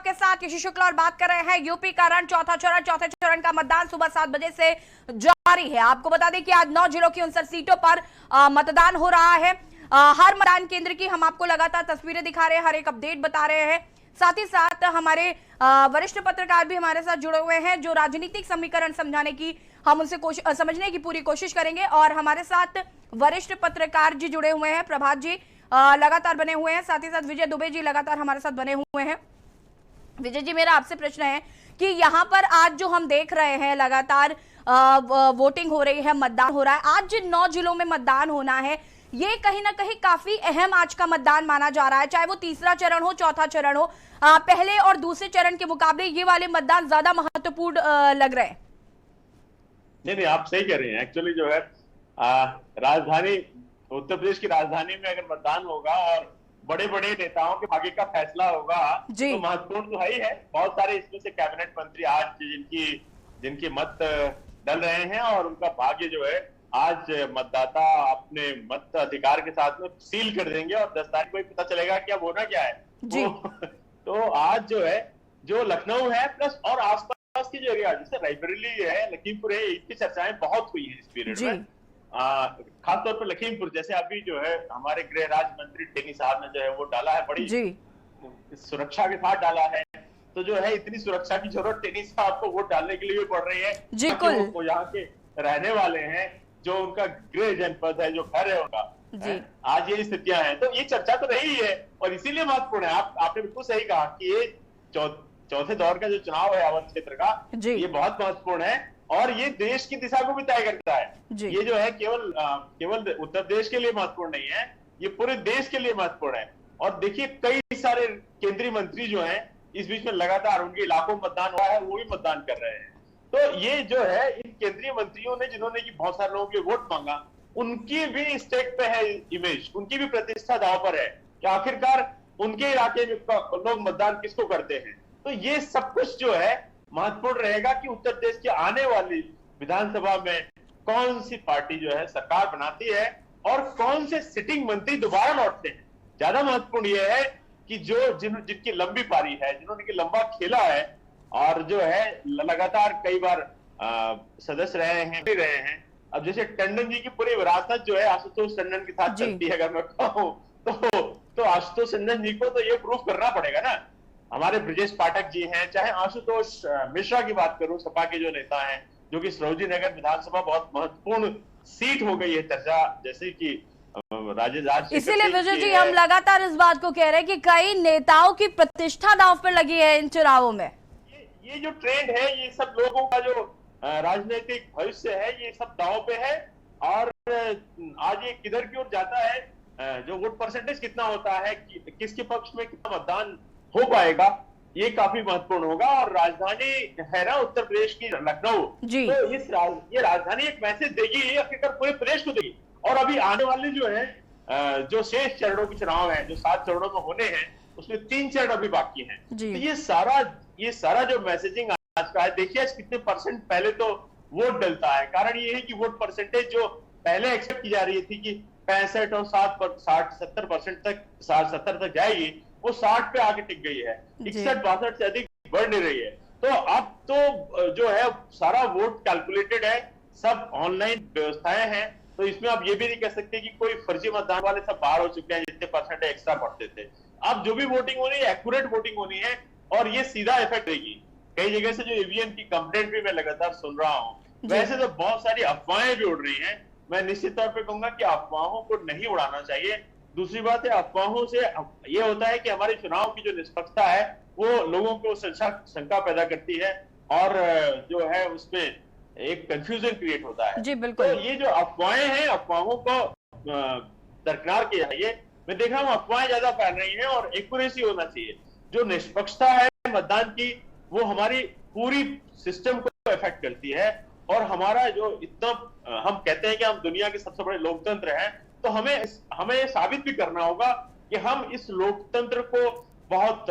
आपके साथ यशी शुक्ला और बात कर रहे हैं यूपी का रण चौथे चरण का मतदान सुबह 7 बजे से जारी है। आपको बता दें कि आज 9 जिलों की 59 सीटों पर मतदान हो रहा है। हर मतदान केंद्र की हम आपको लगातार तस्वीरें दिखा रहे हैं, हर एक अपडेट बता रहे हैं। साथ ही साथ हमारे वरिष्ठ पत्रकार भी हमारे साथ जुड़े हुए हैं, जो राजनीतिक समीकरण समझाने की हम उनसे समझने की पूरी कोशिश करेंगे। और हमारे साथ वरिष्ठ पत्रकार जी जुड़े हुए हैं, प्रभात जी लगातार बने हुए हैं, साथ ही साथ विजय दुबे जी लगातार हमारे साथ बने हुए हैं। विजय जी, मेरा आपसे प्रश्न है कि यहाँ पर आज जो हम देख रहे हैं लगातार वोटिंग हो रही है, मतदान हो रहा है, आज जिन 9 जिलों में मतदान होना है, ये कहीं ना कहीं काफी अहम आज का मतदान माना जा रहा है, चाहे वो तीसरा चरण हो, चौथा चरण हो। पहले और दूसरे चरण के मुकाबले ये वाले मतदान ज्यादा महत्वपूर्ण लग रहे हैं। नहीं, आप सही कह रहे हैं। एक्चुअली जो है राजधानी, उत्तर प्रदेश की राजधानी में अगर मतदान होगा और बड़े बड़े नेताओं के भाग्य का फैसला होगा तो महत्वपूर्ण तो है ही है। बहुत सारे इसमें से कैबिनेट मंत्री आज जिनके मत डल रहे हैं और उनका भाग्य जो है आज मतदाता अपने मत अधिकार के साथ में सील कर देंगे और 10 तारीख को पता चलेगा कि अब होना क्या है। तो आज जो है, जो लखनऊ है प्लस और आसपास की जो एरिया जैसे रायबरेली है, लखीमपुर है, इसकी चर्चाएं बहुत हुई है इस पीरियड में। खासतौर पर लखीमपुर, जैसे अभी जो है हमारे गृह राज्य मंत्री टेनी साहब ने जो है वो डाला है, बड़ी सुरक्षा के साथ डाला है। तो जो है इतनी सुरक्षा की जरूरत टेनी साहब को वोट डालने के लिए भी पड़ रही है। वो यहाँ के रहने वाले हैं, जो उनका गृह जनपद है, जो घर है उनका, आज ये स्थितियां हैं। तो ये चर्चा तो रही है और इसीलिए महत्वपूर्ण है। आपने बिल्कुल सही कहा कि ये चौथे दौर का जो चुनाव है अवध क्षेत्र का, ये बहुत महत्वपूर्ण है और ये देश की दिशा को भी तय करता है। ये जो है केवल उत्तर प्रदेश के लिए महत्वपूर्ण नहीं है, ये पूरे देश के लिए महत्वपूर्ण है। और देखिए कई सारे केंद्रीय मंत्री जो हैं इस बीच में लगातार उनके इलाकों में मतदान हुआ है, वो भी मतदान कर रहे हैं। तो ये जो है इन केंद्रीय मंत्रियों ने, जिन्होंने की बहुत सारे लोगों के वोट मांगा, उनकी भी स्टेट पे है इमेज, उनकी भी प्रतिष्ठा दांव पर है कि आखिरकार उनके इलाके में लोग मतदान किसको करते हैं। तो ये सब कुछ जो है महत्वपूर्ण रहेगा कि उत्तर प्रदेश की आने वाली विधानसभा में कौन सी पार्टी जो है सरकार बनाती है और कौन से सिटिंग मंत्री दोबारा लौटते हैं। ज्यादा महत्वपूर्ण यह है कि जिनकी लंबी पारी है, जिन्होंने लंबा खेला है और जो है लगातार कई बार सदस्य रहे हैं। अब जैसे टंडन जी की पूरी विरासत जो है आशुतोष टंडन के साथ चलती है, अगर मैं कहूं तो आशुतोष टंडन जी को तो ये प्रूफ करना पड़ेगा ना। हमारे ब्रजेश पाठक जी हैं, चाहे आशुतोष मिश्रा की बात करूं, सपा के जो नेता हैं, जो कि सरोजिनी नगर विधानसभा बहुत महत्वपूर्ण सीट हो गई है चर्चा, जैसे कि राजेश। इसीलिए विजय जी हम लगातार इस बात को कह रहे हैं कि कई नेताओं की प्रतिष्ठा दांव पर लगी है इन चुनावों में। ये जो ट्रेंड है, ये सब लोगों का जो राजनीतिक भविष्य है, ये सब दांव पे है। और आज ये किधर की ओर जाता है, जो वोट परसेंटेज कितना होता है, किसके पक्ष में कितना मतदान हो पाएगा, ये काफी महत्वपूर्ण होगा। और राजधानी है ना उत्तर प्रदेश की, लखनऊ, तो ये राजधानी एक मैसेज देगी, आखिरकार पूरे प्रदेश को देगी। और अभी आने वाले जो है जो शेष चरणों के चुनाव है, जो 7 चरणों में होने हैं, उसमें 3 चरण अभी बाकी हैं। तो ये सारा जो मैसेजिंग आज का है, देखिए आज कितने परसेंट पहले तो वोट डलता है। कारण ये है कि वोट परसेंटेज जो पहले एक्सेप्ट की जा रही थी कि 65 और 70% तक 70 तक जाएगी, वो 60 पे आके टिक गई है, 61-62 से अधिक बढ़ नहीं रही है। तो अब तो जो है सारा वोट कैलकुलेटेड है, सब ऑनलाइन व्यवस्थाएं हैं। तो इसमें आप ये भी नहीं कह सकते कि कोई फर्जी मतदान वाले सब बाहर हो चुके हैं, जितने परसेंट एक्स्ट्रा पड़ते थे। अब जो भी वोटिंग होनी है, एक्यूरेट वोटिंग होनी है और ये सीधा इफेक्ट देगी। कई जगह से जो ईवीएम की कंप्लेंट भी मैं लगातार सुन रहा हूँ, वैसे तो बहुत सारी अफवाहें भी उड़ रही हैं। मैं निश्चित तौर पे कहूंगा कि अफवाहों को नहीं उड़ाना चाहिए। दूसरी बात है, अफवाहों से ये होता है कि हमारे चुनाव की जो निष्पक्षता है वो लोगों को शंका पैदा करती है और जो है उसमें एक कंफ्यूजन क्रिएट होता है। जी बिल्कुल। तो ये जो अफवाहें हैं, अफवाहों को दरकिनार किया जाइए। मैं देख रहा हूँ अफवाहें ज्यादा फैल रही हैं और एक्यूरेसी होना चाहिए। जो निष्पक्षता है मतदान की, वो हमारी पूरी सिस्टम को इफेक्ट करती है। और हमारा जो इतना हम कहते हैं कि हम दुनिया के सबसे बड़े लोकतंत्र हैं, तो हमें साबित भी करना होगा कि हम इस लोकतंत्र को बहुत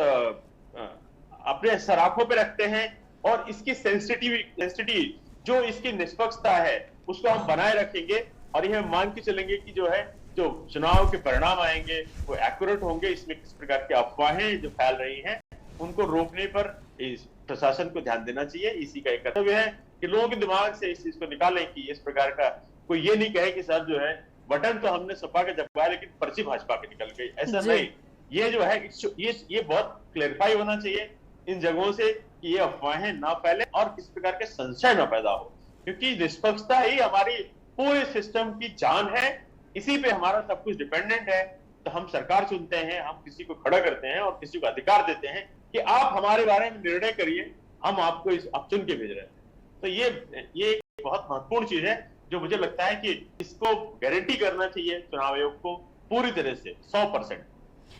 अपने सराखों पे रखते हैं और इसकी सेंसिटिविटी, जो इसकी निष्पक्षता है, उसको हम बनाए रखेंगे और यह मान के चलेंगे कि जो है जो चुनाव के परिणाम आएंगे वो एक्यूरेट होंगे। इसमें किस प्रकार की अफवाहें जो फैल रही हैं उनको रोकने पर इस प्रशासन को ध्यान देना चाहिए। इसी का एक कर्तव्य है कि लोगों के दिमाग से इस चीज को निकालें कि इस प्रकार का कोई ये नहीं कहे कि सर जो है बटन तो हमने सपा के दबाया लेकिन पर्ची भाजपा की निकल गई, ऐसा नहीं। ये जो है ये बहुत क्लेरिफाई होना चाहिए इन जगहों से कि ये अफवाहें ना फैले और किसी प्रकार के संशय ना पैदा हो, क्योंकि निष्पक्षता ही हमारी पूरे सिस्टम की जान है, इसी पे हमारा सब कुछ डिपेंडेंट है। तो हम सरकार चुनते हैं, हम किसी को खड़ा करते हैं और किसी को अधिकार देते हैं कि आप हमारे बारे में निर्णय करिए, हम आपको आप चुन के भेज रहे हैं। तो ये एक बहुत महत्वपूर्ण चीज है जो मुझे लगता है कि इसको गारंटी करना चाहिए चुनाव आयोग को पूरी तरह से 100%।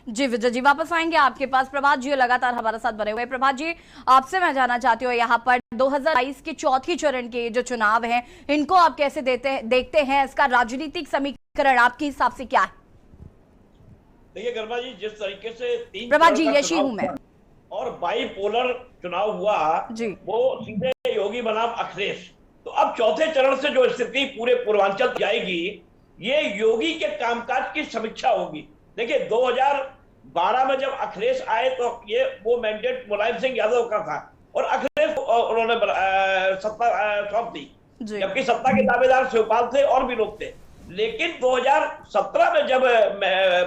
जी विजय जी, वापस आएंगे आपके पास। प्रभात जी लगातार हमारे साथ बने हुए। प्रभात जी, आपसे मैं जानना चाहती हूँ, यहाँ पर 2022 के चौथी चरण के जो चुनाव हैं, इनको आप कैसे देखते हैं? इसका राजनीतिक समीकरण आपके हिसाब से क्या है? देखिए गर्मा जी, जिस तरीके से प्रभात जी, यशी हूं मैं, और बाईपोलर चुनाव हुआ जी, वो सीधे योगी बनाम अखिलेश। तो अब चौथे चरण से जो स्थिति पूरे पूर्वांचल जाएगी, ये योगी के कामकाज की समीक्षा होगी। देखिए 2012 में जब अखिलेश आए तो ये वो मैंडेट मुलायम सिंह यादव का था और अखिलेश उन्होंने सत्ता सौंप दी, जबकि सत्ता के दावेदार शिवपाल थे और भी लोग थे। लेकिन 2017 में जब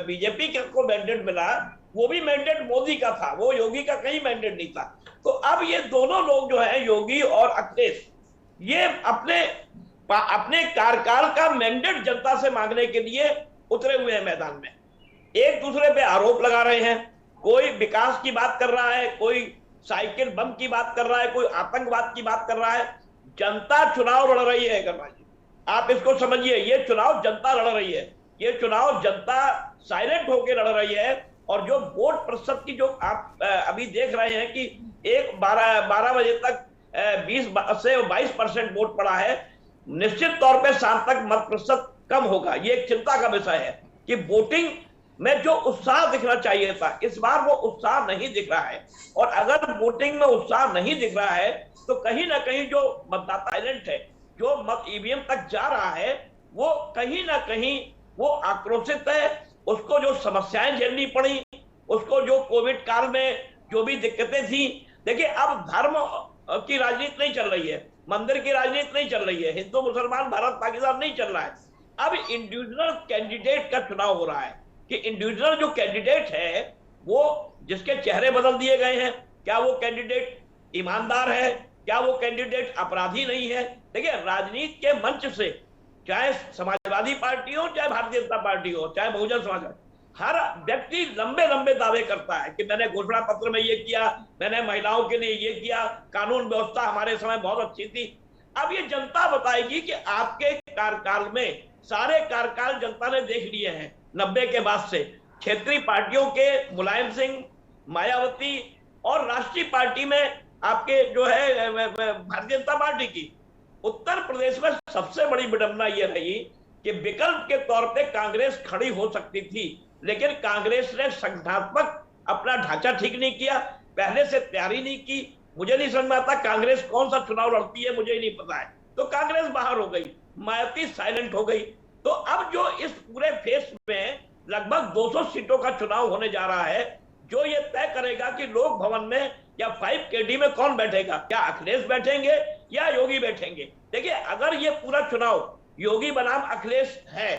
बीजेपी को मैंडेट मिला, वो भी मैंडेट मोदी का था, वो योगी का कहीं मैंडेट नहीं था। तो अब ये दोनों लोग जो है, योगी और अखिलेश, ये अपने कार्यकाल का मैंडेट जनता से मांगने के लिए उतरे हुए हैं मैदान में। एक दूसरे पे आरोप लगा रहे हैं, कोई विकास की बात कर रहा है, कोई साइकिल बम की बात कर रहा है, कोई आतंकवाद की बात कर रहा है। जनता चुनाव लड़ रही है गर्मा जी, आप इसको समझिए, ये चुनाव जनता लड़ रही है, ये चुनाव जनता साइलेंट होकर लड़ रही है। और जो वोट प्रतिशत की जो आप अभी देख रहे हैं कि 12 बजे तक 20 से 22% वोट पड़ा है, निश्चित तौर पे शाम तक मत प्रतिशत कम होगा। ये एक चिंता का विषय है कि वोटिंग में जो उत्साह दिखना चाहिए था, इस बार वो उत्साह नहीं दिख रहा है। और अगर वोटिंग में उत्साह नहीं दिख रहा है तो कहीं ना कहीं जो मतदाता साइलेंट है, जो मत ईवीएम तक जा रहा है, वो कहीं ना कहीं वो आक्रोशित है। उसको जो समस्याएं झेलनी पड़ी, उसको जो कोविड काल में जो भी दिक्कतें थी, देखिए अब धर्म की राजनीति नहीं चल रही है, मंदिर की राजनीति नहीं चल रही है, हिंदू मुसलमान भारत पाकिस्तान नहीं चल रहा है। अब इंडिविजुअल कैंडिडेट का चुनाव हो रहा है कि इंडिविजुअल जो कैंडिडेट है, वो जिसके चेहरे बदल दिए गए हैं, क्या वो कैंडिडेट ईमानदार है, क्या वो कैंडिडेट अपराधी नहीं है। देखिए राजनीति के मंच से, चाहे समाजवादी पार्टी हो, चाहे भारतीय जनता पार्टी हो, चाहे बहुजन समाज, हर व्यक्ति लंबे लंबे दावे करता है कि मैंने घोषणा पत्र में ये किया, मैंने महिलाओं के लिए ये किया, कानून व्यवस्था हमारे समय बहुत अच्छी थी। अब ये जनता बताएगी कि आपके कार्यकाल में, सारे कार्यकाल जनता ने देख लिए हैं 90 के बाद से, क्षेत्रीय पार्टियों के मुलायम सिंह, मायावती और राष्ट्रीय पार्टी में आपके जो है भारतीय जनता पार्टी की। उत्तर प्रदेश में सबसे बड़ी विडंबना यह रही कि विकल्प के तौर पे कांग्रेस खड़ी हो सकती थी, लेकिन कांग्रेस ने संगठनात्मक अपना ढांचा ठीक नहीं किया, पहले से तैयारी नहीं की। मुझे नहीं समझ में आता कांग्रेस कौन सा चुनाव लड़ती है, मुझे ही नहीं पता है। तो कांग्रेस बाहर हो गई, मायावती साइलेंट हो गई। तो अब जो इस पूरे फेस में लगभग 200 सीटों का चुनाव होने जा रहा है, जो ये तय करेगा कि लोक भवन में या 5KD में कौन बैठेगा, क्या अखिलेश बैठेंगे या योगी बैठेंगे। देखिए अगर ये पूरा चुनाव योगी बनाम अखिलेश है,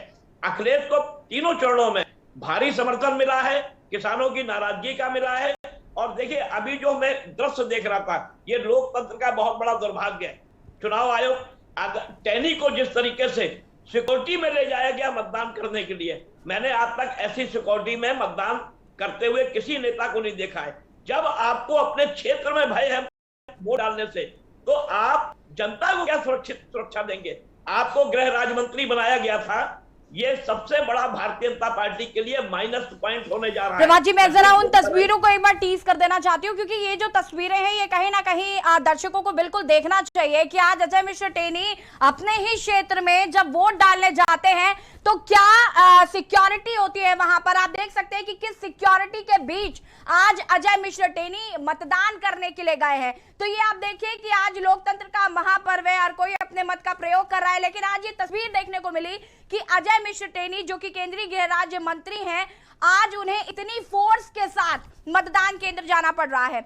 अखिलेश को तीनों चरणों में भारी समर्थन मिला है, किसानों की नाराजगी का मिला है। और देखिए अभी जो मैं दृश्य देख रहा था, ये लोकतंत्र का बहुत बड़ा दुर्भाग्य है। चुनाव आयोग टैनी को जिस तरीके से सिक्योरिटी में ले जाया गया मतदान करने के लिए, मैंने आज तक ऐसी सिक्योरिटी में मतदान करते हुए किसी नेता को नहीं देखा है। जब आपको अपने क्षेत्र में भय है वोट डालने से, तो आप जनता को क्या सुरक्षा देंगे। आपको गृह राज्य मंत्री बनाया गया था, ये सबसे बड़ा भारतीय जनता पार्टी के लिए माइनस पॉइंट होने जा रहा है। प्रभात जी, मैं जरा उन तस्वीरों को एक बार टीज कर देना चाहती हूँ, क्योंकि ये जो तस्वीरें हैं ये कहीं ना कहीं दर्शकों को बिल्कुल देखना चाहिए कि आज अजय मिश्र टेनी अपने ही क्षेत्र में जब वोट डालने जाते हैं तो क्या सिक्योरिटी होती है वहां पर। आप देख सकते हैं कि किस सिक्योरिटी के बीच आज अजय मिश्र टेनी मतदान करने के लिए गए हैं। तो ये आप देखिए कि आज लोकतंत्र का महापर्व है, हर कोई अपने मत का प्रयोग कर रहा है, लेकिन आज ये तस्वीर देखने को मिली कि अजय मिश्र टेनी, जो कि केंद्रीय गृह राज्य मंत्री हैं, आज उन्हें इतनी फोर्स के साथ मतदान केंद्र जाना पड़ रहा है।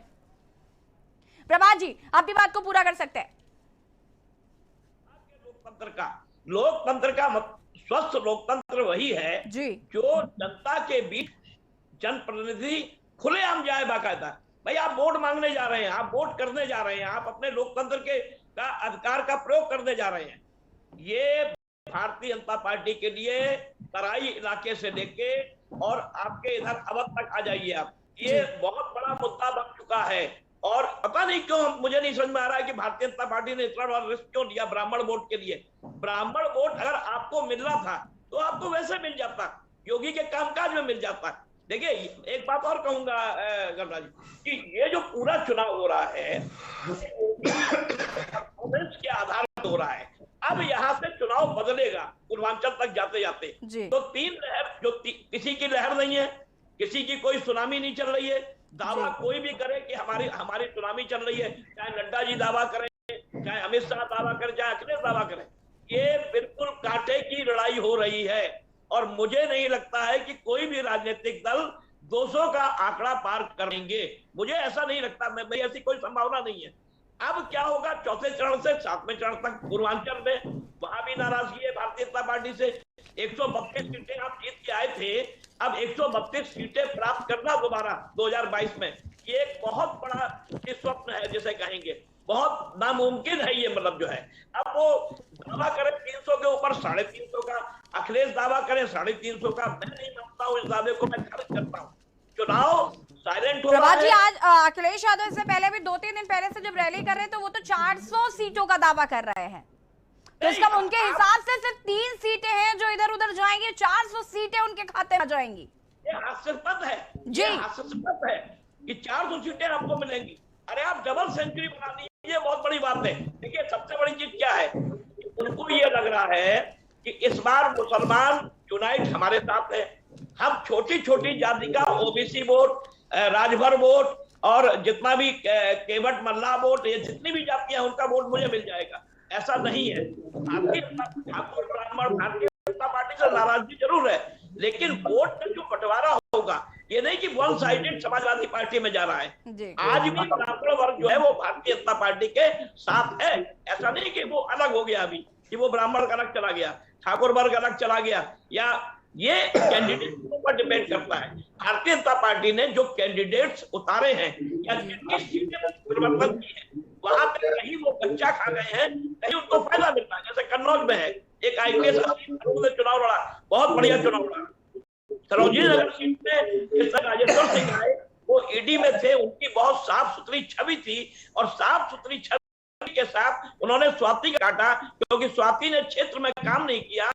प्रभात जी, आपकी बात को पूरा कर सकते हैं। लोकतंत्र का स्वस्थ लोकतंत्र वही है जी, जो जनता के बीच जनप्रतिनिधि खुलेआम जाए बाकायदा। भाई आप वोट मांगने जा रहे हैं, आप वोट करने जा रहे हैं, आप अपने लोकतंत्र का अधिकार का प्रयोग करने जा रहे हैं। ये भारतीय जनता पार्टी के लिए तराई इलाके से लेके और आपके इधर अवध तक आ जाइए आप, ये बहुत बड़ा मुद्दा बन चुका है। और पता नहीं क्यों मुझे नहीं समझ में आ रहा है कि भारतीय जनता पार्टी ने इतना बड़ा रिस्क क्यों लिया ब्राह्मण वोट के लिए। ब्राह्मण वोट अगर आपको मिलना था तो आपको वैसे मिल जाता, योगी के कामकाज में मिल जाता। देखिए एक बात और कहूंगा गंगा जी कि ये जो पूरा चुनाव हो रहा है के आधार पर हो रहा है। अब यहाँ से चुनाव बदलेगा पूर्वांचल तक जाते जाते, तो तीन लहर जो किसी की लहर नहीं है, किसी की कोई सुनामी नहीं चल रही है। दावा कोई भी करे कि हमारी सुनामी चल रही है, चाहे नड्डा जी दावा करें, चाहे अमित शाह दावा करें, चाहे अखिलेश दावा करें, ये बिल्कुल कांटे की लड़ाई हो रही है। और मुझे नहीं लगता है कि कोई भी राजनीतिक दल 200 का आंकड़ा पार करेंगे, मुझे ऐसा नहीं लगता। मेरी ऐसी कोई संभावना नहीं है। अब क्या होगा चौथे चरण से 7वें चरण तक पूर्वांचल में, वहां भी नाराजगी है भारतीय जनता पार्टी से। 132 सीटें आप जीत के आए थे, अब 132 सीटें प्राप्त करना दोबारा 2022 में, ये एक बहुत बड़ा स्वप्न है जिसे कहेंगे, बहुत नामुमकिन है ये, मतलब जो है। अब वो दावा करें 300 के ऊपर 350 का, अखिलेश दावा करें 350 का, मैं नहीं मानता हूँ इस दावे को, मैं खारिज करता हूँ। चुनाव साइलेंट हो रहा है। जी, आज अखिलेश यादव इससे पहले भी 2-3 दिन पहले से जब रैली कर रहे हैं तो वो तो 400 सीटों का दावा कर रहे हैं, तो इसका उनके हिसाब से सिर्फ 3 सीटें हैं जो इधर उधर जाएंगी, 400 सीटें उनके खाते में जाएंगी। ये हास्यास्पद है जी, हास्यास्पद है कि 400 सीटें आपको मिलेंगी। अरे आप डबल सेंचुरी बना दी, ये बहुत बड़ी बात है। देखिए सबसे बड़ी चीज क्या है, उनको ये लग रहा है कि इस बार मुसलमान यूनाइट हमारे साथ है। हम छोटी छोटी जाति का ओबीसी वोट, राजभर वोट और जितना भी केवट मल्ला वोट, ये जितनी भी जातियां हैं उनका वोट मुझे मिल जाएगा, ऐसा नहीं है। ठाकुर ब्राह्मण भारतीय जनता पार्टी से नाराजगी जरूर है, लेकिन वोट का जो बंटवारा होगा ये नहीं कि वन साइडेड समाजवादी पार्टी में जा रहा है। आज भी ब्राह्मण वर्ग जो है वो भारतीय जनता पार्टी के साथ है, ऐसा नहीं कि वो अलग हो गया अभी, कि वो ब्राह्मण अलग चला गया, ठाकुर वर्ग अलग चला गया, या ये कैंडिडेट के ऊपर डिपेंड करता है। भारतीय जनता पार्टी ने जो कैंडिडेट्स उतारे हैं या जिनकी सीटें परिवर्तन की है, वहां पे कहीं वो कच्चा खा गए हैं, कहीं उनको फायदा मिलता है। जैसे कन्नौज में है एक IPS ने चुनाव लड़ा, बहुत बढ़िया चुनाव लड़ा। सरोजी नगर सीट में राजेश्वर सिंह आए, वो ईडी में थे, उनकी बहुत साफ सुथरी छवि थी, और साफ सुथरी छवि के साथ उन्होंने स्वाति का काटा, क्योंकि स्वाति ने क्षेत्र में काम नहीं किया।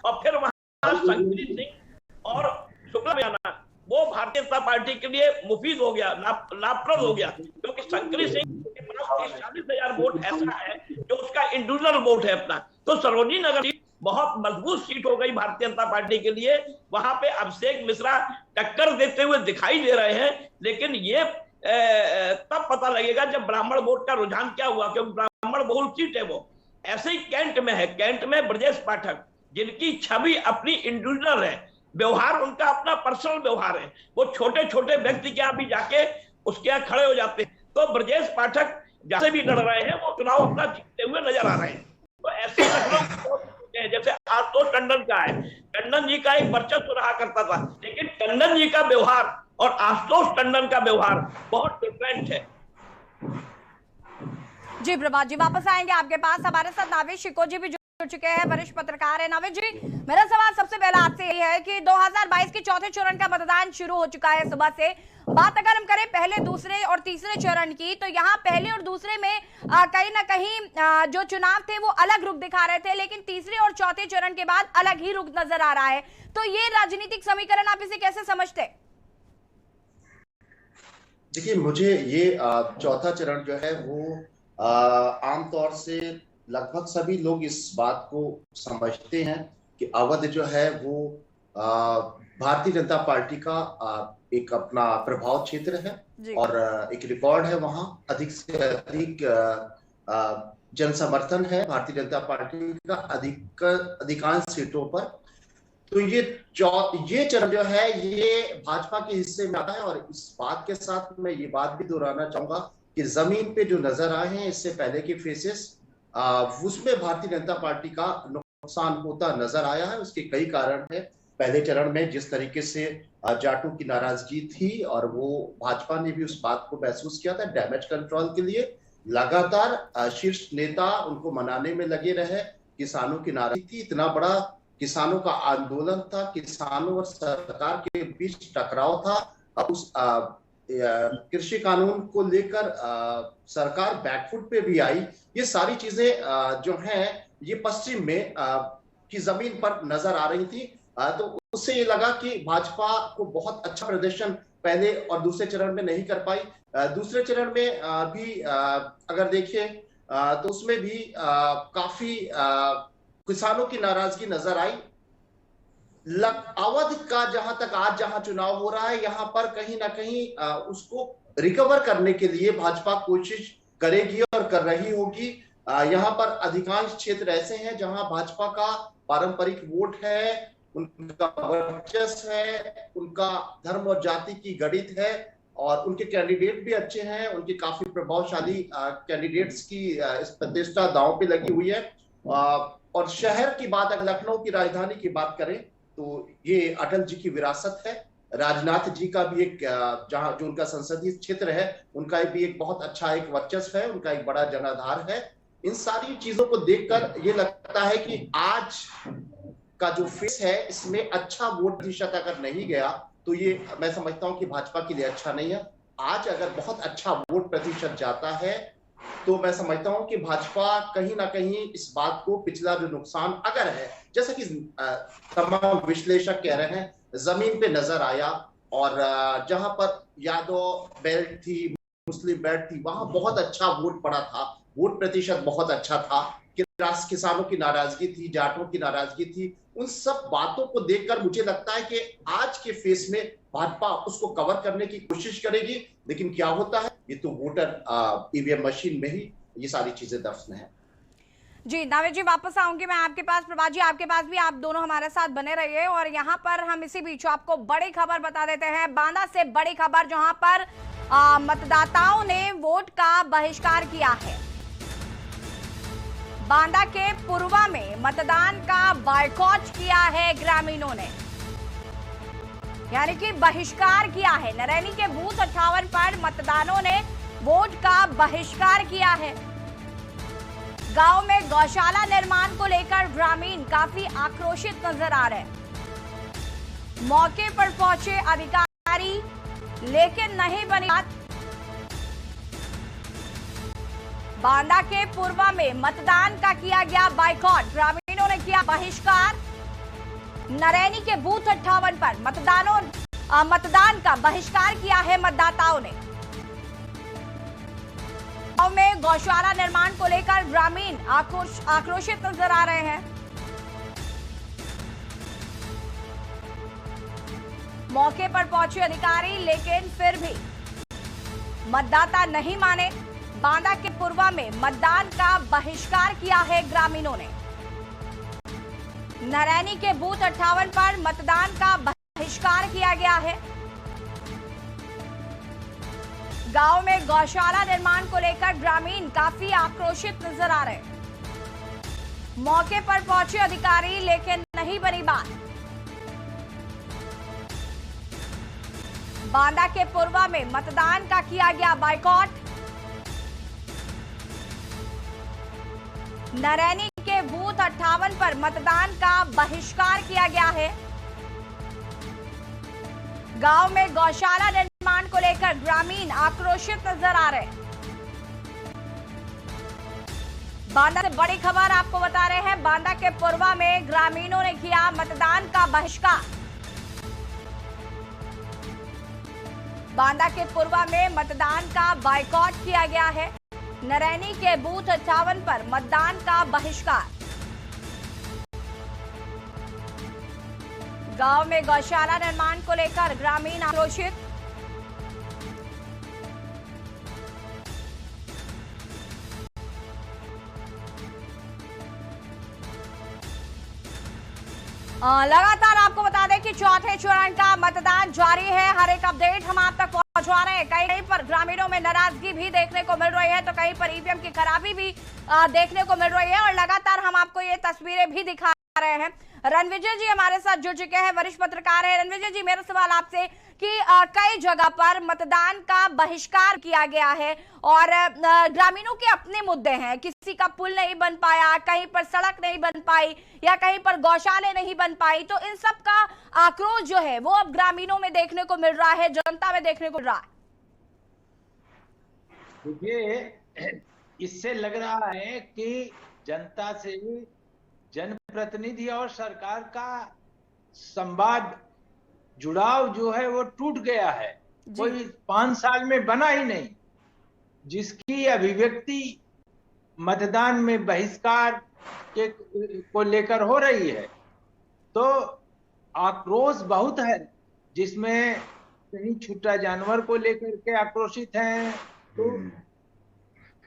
और फिर वहां शंकरी सिंह और शुक्ला बयाना, वो भारतीय जनता पार्टी के लिए मुफीद हो गया, लाभप्रद हो गया, क्योंकि शंकरी सिंह के पास 40,000 वोट ऐसा है जो उसका इंडिविजुअल वोट है अपना। तो सरोजी नगर बहुत मजबूत सीट हो गई भारतीय जनता पार्टी के लिए। वहां पे अभिषेक मिश्रा टक्कर देते हुए दिखाई दे रहे हैं, लेकिन ये तब पता लगेगा जब ब्राह्मण वोट का रुझान क्या हुआ, क्योंकि ब्राह्मण बहुल सीट है वो। ऐसे ही कैंट में है, कैंट में ब्रजेश पाठक, जिनकी छवि अपनी इंडिविजुअल है, व्यवहार उनका अपना पर्सनल व्यवहार है, वो छोटे छोटे व्यक्ति के यहाँ भी जाके उसके यहाँ खड़े हो जाते हैं। तो ब्रजेश पाठक जैसे भी लड़ रहे हैं वो चुनाव अपना जीतते हुए नजर आ रहे हैं। तो ऐसे लखनऊ जैसे आशुतोष टंडन का है, टंडन जी का एक वर्चस्व रहा करता था, लेकिन टंडन जी का व्यवहार और आशुतोष टंडन का व्यवहार बहुत डिफरेंट है। जी प्रभात जी, वापस आएंगे आपके पास। हमारे साथ नावेद शिकोह जी भी जुड़ चुके हैं, वरिष्ठ पत्रकार है। नावेद जी, मेरा सवाल सबसे पहला आपसे यही है कि 2022 के चौथे चरण का मतदान शुरू हो चुका है सुबह से। बात अगर हम करें पहले, दूसरे और तीसरे चरण की, तो यहाँ पहले और दूसरे में कहीं ना कहीं जो चुनाव थे वो अलग रुख दिखा रहे थे, लेकिन तीसरे और चौथे चरण के बाद अलग ही रुख नजर आ रहा है। तो ये राजनीतिक समीकरण आप इसे कैसे समझते? देखिए, मुझे ये चौथा चरण जो है वो आमतौर से लगभग सभी लोग इस बात को समझते हैं कि अवध जो है वो भारतीय जनता पार्टी का एक अपना प्रभाव क्षेत्र है और एक रिकॉर्ड है, वहां अधिक से अधिक जन समर्थन है भारतीय जनता पार्टी का अधिकांश सीटों पर। तो ये चरण जो है ये भाजपा के हिस्से में आता है। और इस बात के साथ मैं ये बात भी दोहराना चाहूंगा कि जमीन पे जो नजर आए हैं इससे पहले के फेसेस, उसमें भारतीय जनता पार्टी का नुकसान होता नजर आया है। उसके कई कारण है। पहले चरण में जिस तरीके से जाटों की नाराजगी थी और वो भाजपा ने भी उस बात को महसूस किया था, डैमेज कंट्रोल के लिए लगातार शीर्ष नेता उनको मनाने में लगे रहे। किसानों की नाराजगी थी, इतना बड़ा किसानों का आंदोलन था, किसानों और सरकार के बीच टकराव था। अब उस कृषि कानून को लेकर सरकार बैकफुट पे भी आई। ये सारी चीजें जो हैं ये पश्चिम में की जमीन पर नजर आ रही थी। तो उससे ये लगा कि भाजपा को बहुत अच्छा प्रदर्शन पहले और दूसरे चरण में नहीं कर पाई। दूसरे चरण में भी अगर देखें तो उसमें भी काफी किसानों की नाराजगी नजर आई। अवध का जहां चुनाव हो रहा है, यहाँ पर कहीं ना कहीं उसको रिकवर करने के लिए भाजपा कोशिश करेगी और कर रही होगी। यहाँ पर अधिकांश क्षेत्र ऐसे हैं जहां भाजपा का पारंपरिक वोट है, उनका वर्चस्व है, उनका धर्म और जाति की गणित है और उनके कैंडिडेट भी अच्छे हैं। उनके काफी प्रभावशाली कैंडिडेट्स की इस प्रतिष्ठा दांव पे लगी हुई है। और शहर की बात, अगर लखनऊ की राजधानी की बात करें तो ये अटल जी की विरासत है। राजनाथ जी का भी एक जहां जो उनका संसदीय क्षेत्र है, उनका भी एक बहुत अच्छा एक वर्चस्व है, उनका एक बड़ा जनाधार है। इन सारी चीजों को देखकर ये लगता है कि आज का जो फेस है इसमें अच्छा वोट प्रतिशत अगर नहीं गया तो ये मैं समझता हूं कि भाजपा के लिए अच्छा नहीं है। आज अगर बहुत अच्छा वोट प्रतिशत जाता है तो मैं समझता हूं कि भाजपा कहीं ना कहीं इस बात को, पिछला जो नुकसान अगर है, जैसा कि तमाम विश्लेषक कह रहे हैं, जमीन पे नजर आया। और जहां पर यादव बेल्ट थी, मुस्लिम बेल्ट थी, वहां बहुत अच्छा वोट पड़ा था, वोट प्रतिशत बहुत अच्छा था। किसानों की नाराजगी थी, जाटों की नाराजगी थी। उन सब बातों को देखकर मुझे लगता है कि आज के फेस में भाजपा उसको कवर करने की कोशिश करेगी। लेकिन क्या होता है ये तो वोटर ईवीएम मशीन में ही ये सारी चीजें दफन है। जी नावेद जी, वापस आऊंगी मैं आपके पास। प्रभात जी, आपके पास भी, आप दोनों हमारे साथ बने रहिए। और यहाँ पर हम इसी बीच आपको बड़ी खबर बता देते हैं, बांदा से बड़ी खबर, जहां पर मतदाताओं ने वोट का बहिष्कार किया है। बांदा के पुरवा में मतदान का बायकॉट किया है ग्रामीणों ने, यानी कि बहिष्कार किया है। नरैनी के बूथ 58 पर मतदानों ने वोट का बहिष्कार किया है। गांव में गौशाला निर्माण को लेकर ग्रामीण काफी आक्रोशित नजर आ रहे हैं। मौके पर पहुंचे अधिकारी, लेकिन नहीं बनी बात। बांदा के पूर्वा में मतदान का किया गया बायकॉट, ग्रामीणों ने किया बहिष्कार। नरैनी के बूथ 58 पर मतदान का बहिष्कार किया है मतदाताओं ने। गांव में गौशाला निर्माण को लेकर ग्रामीण आक्रोशित नजर आ रहे हैं। मौके पर पहुंचे अधिकारी, लेकिन फिर भी मतदाता नहीं माने। बांदा के पूर्वा में मतदान का बहिष्कार किया है ग्रामीणों ने। नरैनी के बूथ 58 पर मतदान का बहिष्कार किया गया है। गांव में गौशाला निर्माण को लेकर ग्रामीण काफी आक्रोशित नजर आ रहे हैं। मौके पर पहुंचे अधिकारी, लेकिन नहीं बनी बात। बांदा के पूर्वा में मतदान का किया गया बायकॉट। नरैनी के बूथ 58 पर मतदान का बहिष्कार किया गया है। गांव में गौशाला निर्माण को लेकर ग्रामीण आक्रोशित नजर आ रहे हैं। बांदा से बड़ी खबर आपको बता रहे हैं, बांदा के पूर्वा में ग्रामीणों ने किया मतदान का बहिष्कार। बांदा के पूर्वा में मतदान का बायकॉट किया गया है। नरैनी के बूथ 58 पर मतदान का बहिष्कार। गांव में गौशाला निर्माण को लेकर ग्रामीण आक्रोशित। लगातार आपको बता दें कि चौथे चरण का मतदान जारी है। हर एक अपडेट हम आप तक पहुंचा रहे हैं। कहीं पर ग्रामीणों में नाराजगी भी देखने को मिल रही है, तो कहीं पर ईवीएम की खराबी भी देखने को मिल रही है, और लगातार हम आपको ये तस्वीरें भी दिखा रहे हैं। रणविजय जी हमारे साथ जुड़ चुके हैं, वरिष्ठ पत्रकार हैं। रणविजय जी, मेरा सवाल आपसे कि कई जगह पर मतदान का बहिष्कार किया गया है और ग्रामीणों के अपने मुद्दे हैं। किसी का पुल नहीं बन पाया, कहीं पर सड़क नहीं बन पाई, या कहीं पर गौशाले नहीं बन पाई, तो इन सब का आक्रोश जो है वो अब ग्रामीणों में देखने को मिल रहा है, जनता में देखने को मिल रहा है। देखिए, इससे लग रहा है कि जनता से जनप्रतिनिधि और सरकार का संवाद, जुड़ाव जो है वो टूट गया है। कोई 5 साल में बना ही नहीं, जिसकी अभिव्यक्ति मतदान में बहिष्कार को लेकर हो रही है। तो आक्रोश बहुत है, जिसमें कहीं छुट्टा जानवर को लेकर के आक्रोशित हैं, तो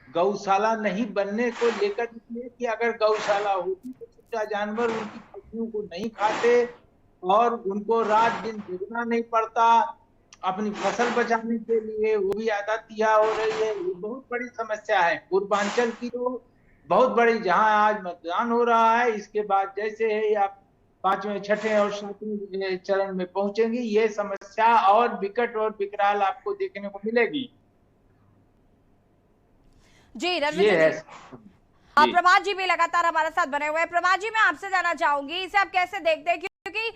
गौशाला नहीं बनने को लेकर कि अगर गौशाला होती तो छुट्टा जानवर उनकी पशुओं को नहीं खाते और उनको रात दिन जगना नहीं पड़ता अपनी फसल बचाने के लिए। वो भी आत्महत्या हो रही है, ये बहुत बड़ी समस्या है पूर्वांचल की, तो बहुत बड़ी, जहां आज मतदान हो रहा है। इसके बाद जैसे है आप 5वें, 6ठे और 7वें चरण में पहुंचेंगी, ये समस्या और विकट और विकराल आपको देखने को मिलेगी। जी रणविजय जी, प्रभात जी भी लगातार हमारे साथ बने हुए हैं। प्रभात जी, मैं आपसे जानना चाहूंगी, इसे आप कैसे देखते हैं? क्योंकि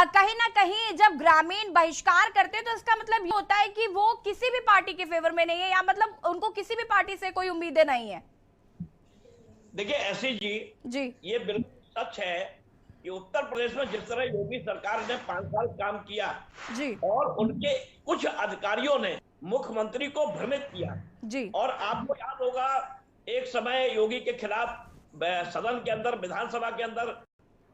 कहीं ना कहीं जब ग्रामीण बहिष्कार करते हैं तो इसका मतलब ये होता है कि वो किसी भी पार्टी के फेवर में नहीं है, या मतलब उनको किसी भी पार्टी से कोई उम्मीदें नहीं है। देखिए ऐसी जी, ये बिल्कुल सच है कि उत्तर प्रदेश में जिस तरह योगी सरकार ने 5 साल काम किया जी, और उनके कुछ अधिकारियों ने मुख्यमंत्री को भ्रमित किया जी, और आपको याद होगा एक समय योगी के खिलाफ सदन के अंदर, विधानसभा के अंदर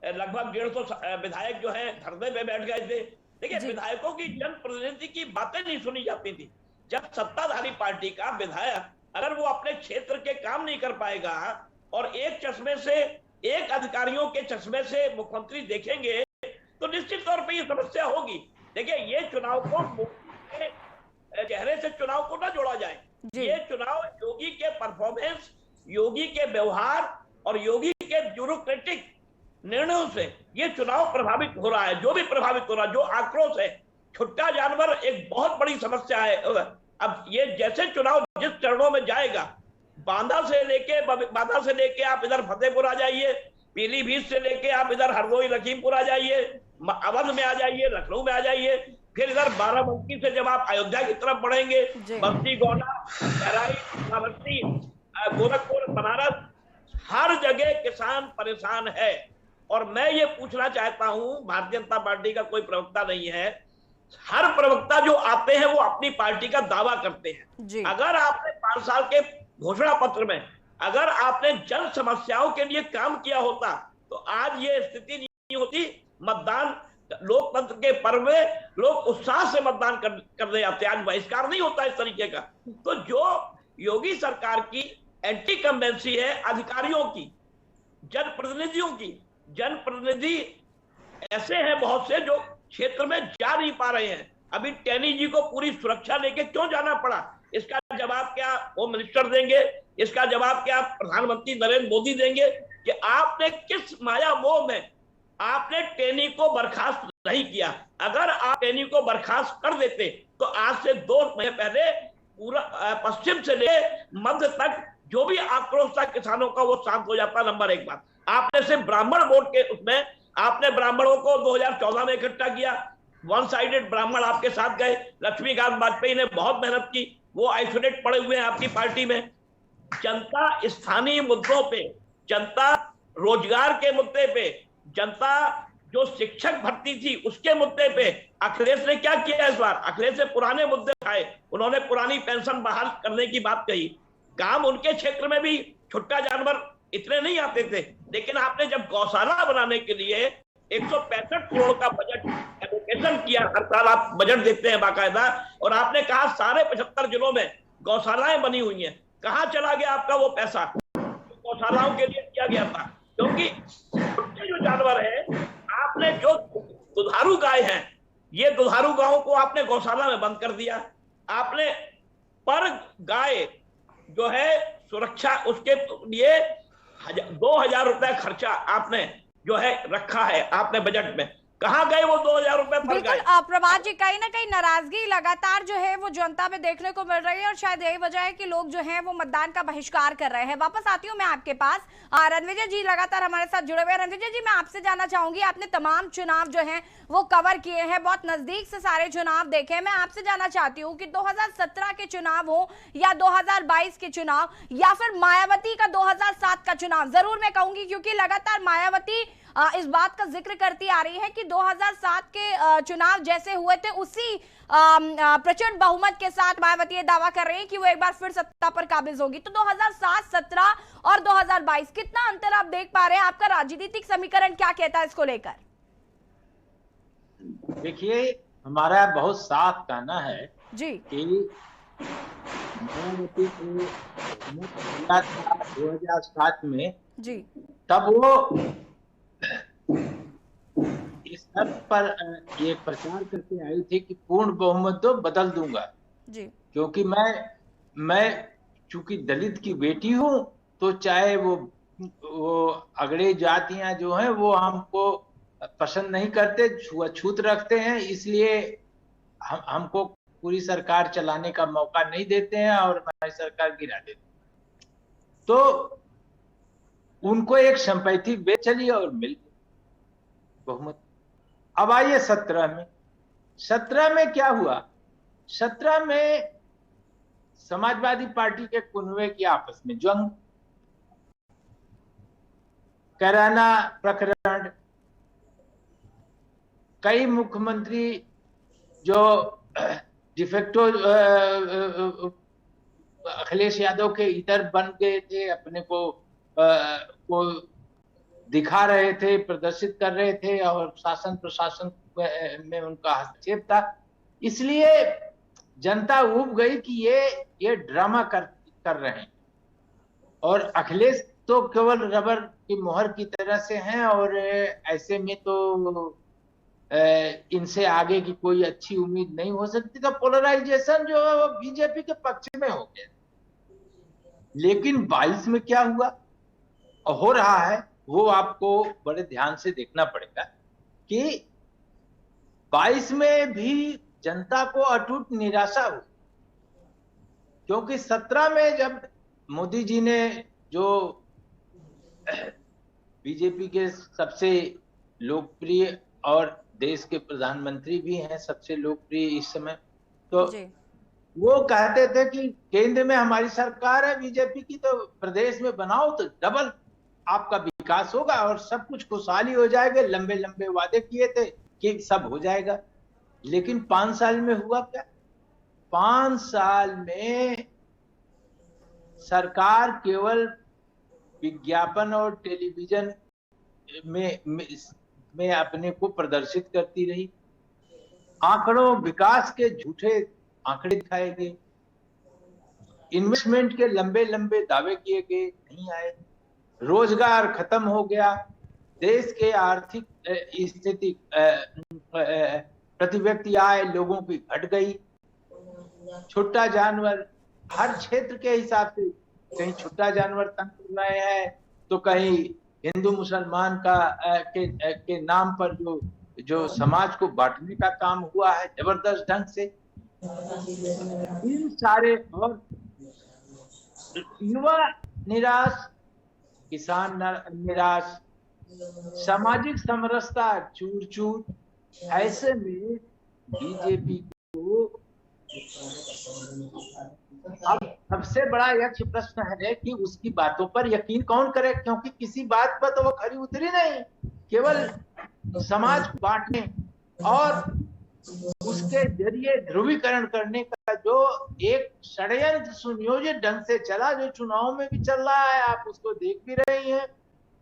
लगभग 150 विधायक जो है धरने पे बैठ गए थे। देखिए, विधायकों की जनप्रतिनिधि की बातें नहीं सुनी जाती थी। जब सत्ताधारी पार्टी का विधायक अगर वो अपने क्षेत्र के काम नहीं कर पाएगा और एक चश्मे से, एक अधिकारियों के चश्मे से मुख्यमंत्री देखेंगे, तो निश्चित तौर पर ये समस्या होगी। देखिए, ये चुनाव को चेहरे से चुनाव को ना जोड़ा जाए। ये चुनाव योगी के परफॉर्मेंस, योगी के व्यवहार और योगी के ब्यूरोक्रेटिक निर्णयों से ये चुनाव प्रभावित हो रहा है। जो भी प्रभावित हो रहा है, जो आक्रोश है, छुट्टा जानवर एक बहुत बड़ी समस्या है। अब ये जैसे चुनाव जिस चरणों में जाएगा, बांदा से लेके आप इधर फतेहपुर आ जाइए, पीलीभीत से लेके आप इधर हरदोई, लखीमपुर आ जाइए, अवध में आ जाइए, लखनऊ में आ जाइए, फिर इधर बाराबंकी से जब आप अयोध्या की तरफ बढ़ेंगे, बस्ती, गोंडा, बहराइच, गोरखपुर, बनारस, हर जगह किसान परेशान है। और मैं ये पूछना चाहता हूं, भारतीय जनता पार्टी का कोई प्रवक्ता नहीं है, हर प्रवक्ता जो आते हैं वो अपनी पार्टी का दावा करते हैं। अगर आपने 5 साल के घोषणा पत्र में अगर आपने जन समस्याओं के लिए काम किया होता तो आज ये स्थिति नहीं होती। मतदान लोकतंत्र के पर्व में लोग उत्साह से मतदान करने जाते हैं, आज बहिष्कार नहीं होता इस तरीके का। तो जो योगी सरकार की एंटी कंबेंसी है अधिकारियों की, जनप्रतिनिधियों की, जनप्रतिनिधि ऐसे हैं बहुत से जो क्षेत्र में जा नहीं पा रहे हैं। अभी टैनी जी को पूरी सुरक्षा लेके क्यों जाना पड़ा, इसका जवाब क्या होम मिनिस्टर देंगे, इसका जवाब क्या प्रधानमंत्री नरेंद्र मोदी देंगे कि आपने किस माया मोह में आपने टैनी को बर्खास्त नहीं किया। अगर आप टैनी को बर्खास्त कर देते तो आज से 2 महीने पहले पूरा पश्चिम से लेकर मध्य तक जो भी आक्रोश था किसानों का वो शांत हो जाता। नंबर 1 बात, आपने सिर्फ ब्राह्मण वोट के उसमें आपने ब्राह्मणों को 2014 में इकट्ठा किया, वन साइडेड ब्राह्मण आपके साथ गए। लक्ष्मीकांत वाजपेयी ने बहुत मेहनत की, वो आइसोलेट पड़े हुए हैं आपकी पार्टी में। जनता स्थानीय मुद्दों पे, जनता रोजगार के मुद्दे पे, जनता जो शिक्षक भर्ती थी उसके मुद्दे पे अखिलेश ने क्या किया इस बार? अखिलेश ने पुराने मुद्दे उठाए, उन्होंने पुरानी पेंशन बहाल करने की बात कही। काम उनके क्षेत्र में भी छुट्टा जानवर इतने नहीं आते थे, लेकिन आपने जब गौशाला बनाने के लिए 165 करोड़ का बजट एलोकेशन किया, हर साल आप बजट देखते हैं बाकायदा, और आपने कहा सारे 75 जिलों में गौशालाएं बनी हुई हैं। कहां चला गया आपका वो पैसा गौशालाओं के लिए किया गया था? क्योंकि छुट्टे जो जानवर है आपने आपने जो दुधारू गाय हैं, ये दुधारू गायों को आपने गौशाला में बंद कर दिया। आपने पर गाय जो है सुरक्षा, उसके लिए 2000 रुपए खर्चा आपने जो है रखा है आपने बजट में। कहाँ गए वो 2000 रुपए पर गाय? बिल्कुल प्रभात जी, कहीं ना कहीं नाराजगी लगातार जो है वो जनता में देखने को मिल रही है और शायद यही वजह है कि लोग जो हैं वो मतदान का बहिष्कार कर रहे हैं। वापस आती हूँ मैं आपके पास। रणविजय जी लगातार हमारे साथ जुड़े हुए हैं। रणविजय जी, मैं आपसे जानना चाहूंगी, आपने तमाम चुनाव जो हैं वो कवर किए हैं, बहुत नजदीक से सारे चुनाव देखे हैं। मैं आपसे जानना चाहती हूँ कि 2017 के चुनाव हो या 2022 के चुनाव या फिर मायावती का 2007 का चुनाव, जरूर मैं कहूंगी क्योंकि लगातार मायावती इस बात का जिक्र करती आ रही है कि 2007 के चुनाव जैसे हुए थे उसी प्रचंड बहुमत के साथ मायावती ये दावा कर रही है कि वो एक बार फिर सत्ता पर काबिज होगी। तो 2007, 17 और 2022 कितना अंतर आप देख पा रहे हैं? आपका राजनीतिक समीकरण क्या कहता है इसको लेकर? देखिए, हमारा बहुत साफ कहना है जी कि मायावती को 2007 में जी, तब वो इस हद पर ये प्रचार करके आई थी कि पूर्ण बहुमत तो बदल दूंगा जी, क्योंकि मैं चूंकि दलित की बेटी हूं, तो चाहे वो अगड़े जातियां जो हैं वो हमको पसंद नहीं करते, छूत रखते हैं, इसलिए हमको पूरी सरकार चलाने का मौका नहीं देते हैं और हमारी सरकार गिरा देते हैं। तो उनको एक संपत्ति बेच चली और मिल बहुमत। अब आइए 17 में क्या हुआ? 17 में समाजवादी पार्टी के कुनवे की आपस में जंग, कैराना प्रकरण, कई मुख्यमंत्री जो डिफेक्टो अखिलेश यादव के इधर बन गए थे, अपने को दिखा रहे थे, प्रदर्शित कर रहे थे और शासन प्रशासन में उनका हस्तक्षेप था। इसलिए जनता उब गई कि ये ड्रामा कर रहे हैं और अखिलेश तो केवल रबर की मोहर की तरह से हैं और ऐसे में तो इनसे आगे की कोई अच्छी उम्मीद नहीं हो सकती। तो पोलराइजेशन जो है वो बीजेपी के पक्ष में हो गया। लेकिन 22 में क्या हुआ हो रहा है वो आपको बड़े ध्यान से देखना पड़ेगा कि 22 में भी जनता को अटूट निराशा हुई, क्योंकि 17 में जब मोदी जी ने, जो बीजेपी के सबसे लोकप्रिय और देश के प्रधानमंत्री भी हैं, सबसे लोकप्रिय इस समय, तो वो कहते थे कि केंद्र में हमारी सरकार है बीजेपी की, तो प्रदेश में बनाओ तो डबल आपका विकास होगा और सब कुछ खुशहाली हो जाएगा। लंबे लंबे वादे किए थे कि सब हो जाएगा, लेकिन 5 साल में हुआ क्या? 5 साल में सरकार केवल विज्ञापन और टेलीविजन में अपने को प्रदर्शित करती रही। आंकड़ों, विकास के झूठे आंकड़े दिखाए गए, इन्वेस्टमेंट के लंबे लंबे दावे किए गए, नहीं आए, रोजगार खत्म हो गया, देश के आर्थिक स्थिति प्रति व्यक्ति आय लोगों की घट गई, छोटा जानवर हर क्षेत्र के हिसाब से, कहीं छोटा जानवर तंग कर रहे हैं तो कहीं हिंदू मुसलमान के नाम पर जो समाज को बांटने का काम हुआ है जबरदस्त ढंग से। इन सारे, और युवा निराश, किसान निराश, सामाजिक समरसता चूर चूर, ऐसे में बीजेपी को अब सबसे बड़ा यक्ष प्रश्न है कि उसकी बातों पर यकीन कौन करे, क्योंकि किसी बात पर तो वो खरी उतरी नहीं, केवल समाज को बांटने और उसके जरिए ध्रुवीकरण करने का जो एक षड्यंत्र सुनियोजित ढंग से चला, जो चुनाव में भी चल रहा है, आप उसको देख भी रही हैं,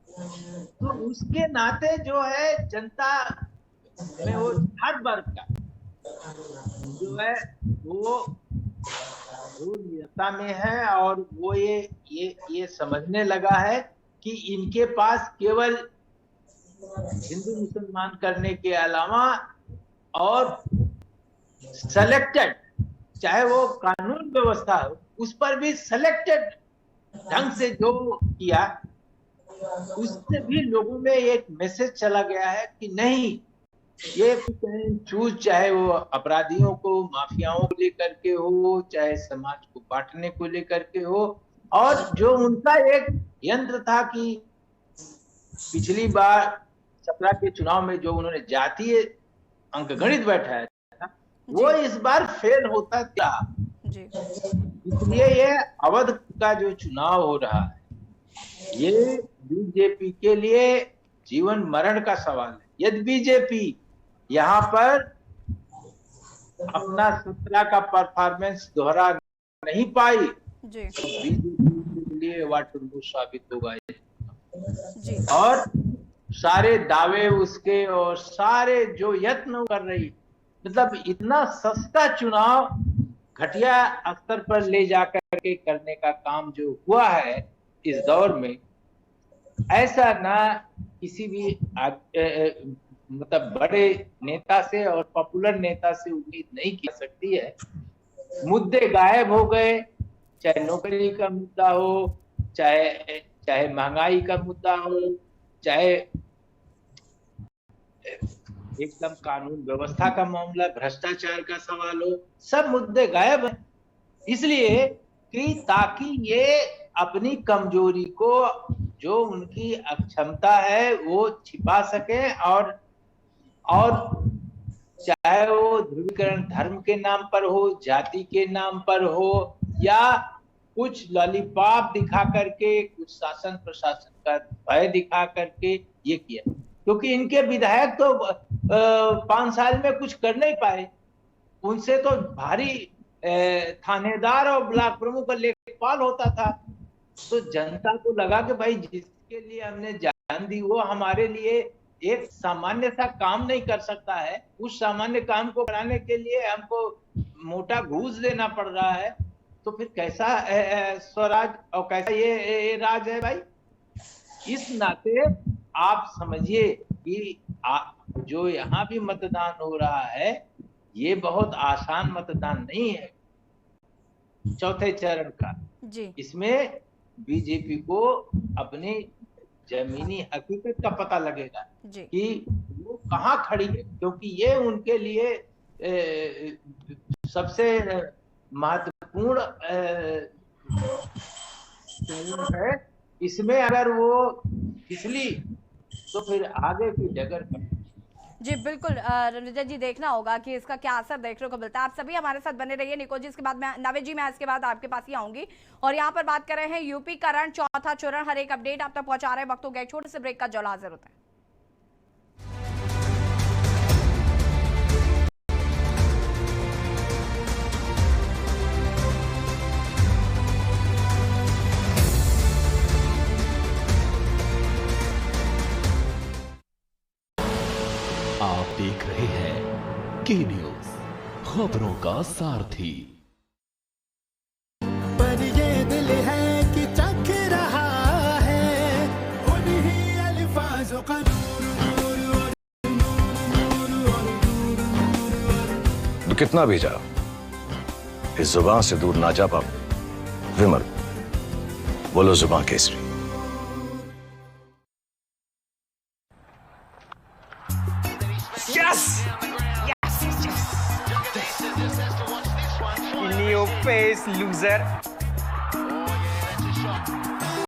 तो उसके नाते जो है जनता में वो हर वर्ग का जो है वो निरता में है और वो ये समझने लगा है कि इनके पास केवल हिंदू मुसलमान करने के अलावा और सेलेक्टेड, चाहे वो कानून व्यवस्था हो, उस पर भी सेलेक्टेड ढंग से जो किया, उससे भी लोगों में एक मैसेज चला गया है कि नहीं, ये चूज चाहे वो अपराधियों को, माफियाओं को लेकर के हो, चाहे समाज को बांटने को लेकर के हो, और जो उनका एक यंत्र था कि पिछली बार 17 के चुनाव में जो उन्होंने जातीय अंकगणित बैठाया था, वो इस बार फेल होता था। इसलिए ये अवध का जो चुनाव हो रहा है, ये बीजेपी के लिए जीवन मरण का सवाल है। यदि बीजेपी यहाँ पर अपना 17 का परफॉर्मेंस दोहरा नहीं पाई, तो बीजेपी के लिए वाटुल्लू साबित होगा। और सारे दावे उसके और सारे जो यत्न कर रही, मतलब इतना सस्ता चुनाव घटिया स्तर पर ले जाकर के करने का काम जो हुआ है इस दौर में, ऐसा ना किसी भी मतलब बड़े नेता से और पॉपुलर नेता से उम्मीद नहीं की सकती है। मुद्दे गायब हो गए, चाहे नौकरी का मुद्दा हो, चाहे महंगाई का मुद्दा हो, चाहे एकदम कानून व्यवस्था का मामला, भ्रष्टाचार का सवाल हो, सब मुद्दे गायब हैं। इसलिए कि ताकि ये अपनी कमजोरी को, जो उनकी अक्षमता है, वो छिपा सके, और चाहे वो ध्रुवीकरण धर्म के नाम पर हो, जाति के नाम पर हो, या कुछ लॉलीपॉप दिखा करके, कुछ शासन प्रशासन का भय दिखा करके ये किया। क्योंकि इनके विधायक तो 5 साल में कुछ कर नहीं पाए, उनसे तो भारी थानेदार और ब्लॉक प्रमुख का लेखपाल होता था। तो जनता को लगा कि भाई जिसके लिए हमने जान दी वो हमारे लिए एक सामान्य सा काम नहीं कर सकता है, उस सामान्य काम को कराने के लिए हमको मोटा घूस देना पड़ रहा है, तो फिर कैसा स्वराज और कैसा ये राज है भाई। इस नाते आप समझिए कि जो यहाँ भी मतदान हो रहा है, ये बहुत आसान मतदान नहीं है चौथे चरण का जी। इसमें बीजेपी को अपनी जमीनी हकीकत का पता लगेगा कि वो कहाँ खड़ी है, क्योंकि ये उनके लिए सबसे महत्वपूर्ण है। इसमें अगर वो फिसली तो फिर आगे की डगर पर। जी बिल्कुल रंजित जी, देखना होगा कि इसका क्या असर देखने को मिलता है। आप सभी हमारे साथ बने रहिए। निको जी, इसके बाद मैं नावे जी, मैं इसके बाद आपके पास ही आऊंगी। और यहाँ पर बात कर रहे हैं यूपी का रण, चौथा चरण, हर एक अपडेट आप तक पहुंचा रहे हैं। वक्त हो गया छोटे से ब्रेक का, जल हाजिर होता है। आप देख रहे हैं के न्यूज, खबरों का सारथी। पर ये दिल है कि चख रहा है उन्हीं अल्फाज़ों का तो कितना भी जा, इस जुबान से दूर ना जा पाओ। विमल, बोलो जुबान Kesari. Yes! Yes! In your face, loser.